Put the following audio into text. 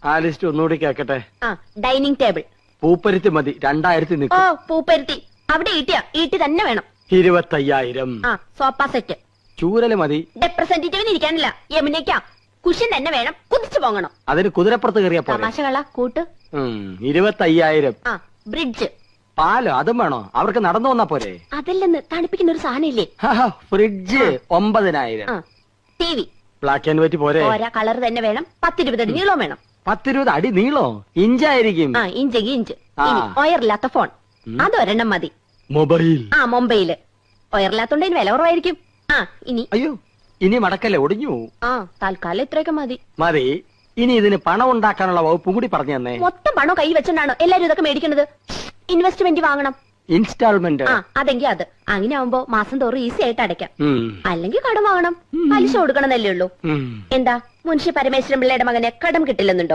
ആ ലിസ്റ്റ് ഒന്നുകൂടി കേക്കട്ടെ. Dining table. പൂപ്പരുത്തി മതി, 2000 ഓ നിൽക്കും. പൂപ്പരുത്തി അവിടെ ഈട്ടി തന്നെ വേണം. 25,000. Sofa set. ചൂരല് മതി. റെപ്രസെന്റേറ്റീവിന് ഇരിക്കാനില്ല, യമുനയ്ക്കാ. കുഷൻ തന്നെ വേണം, കുതിച്ചു പോകണം. അതിന് കുതിരപ്പുറത്ത് കയറിയ പോലെ. തമാശകള കൂട്ട്. 25,000. ബ്രിഡ്ജ്. പാലോ അതും വേണോ? അവർക്ക് നടന്നു വന്നാ പോരെ? അതല്ലെന്ന്, തണുപ്പിക്കുന്ന ഒരു സാധനം ഇല്ലേ? Fridge 9,000. T V. Black and white പോരെ? ഓരോ കളർ തന്നെ വേണം. 10-20 അടി നീളവും വേണം. 10-20 അടി നീളോ? ഇഞ്ചായിരിക്കും. ഇഞ്ചെങ്കിൽ ഇഞ്ച്. ഒയറില്ലാത്ത ഫോൺ അതൊരെണ്ണം മതി. മൊബൈൽ. മൊബൈല്. ഒയറില്ലാത്തോണ്ട് ഇതിന് വില കുറവായിരിക്കും. ഇനി അയ്യോ, ഇനി മടക്കല്ലേ, ഒടിഞ്ഞു. തൽക്കാലം ഇത്രയൊക്കെ മതി. മതി. ഇനി ഇതിന് പണം ഉണ്ടാക്കാനുള്ള വകുപ്പും കൂടി പറഞ്ഞു തന്നെ. മൊത്തം പണം കൈ വെച്ചോണ്ടാണോ എല്ലാരും ഇതൊക്കെ മേടിക്കുന്നത്? ഇൻവെസ്റ്റ്മെന്റ് വാങ്ങണം. ഇൻസ്റ്റാൾമെന്റ്. അതെങ്കിൽ അത് അങ്ങനെ ആവുമ്പോ മാസം തോറും ഈസി ആയിട്ട് അടയ്ക്കാം. അല്ലെങ്കിൽ കടം വാങ്ങണം, പലിശ കൊടുക്കണമെന്നല്ലേ ഉള്ളൂ. എന്താ മുൻഷി പരമേശ്വരൻ പിള്ളയുടെ മകന് കടം കിട്ടില്ലെന്നുണ്ടോ?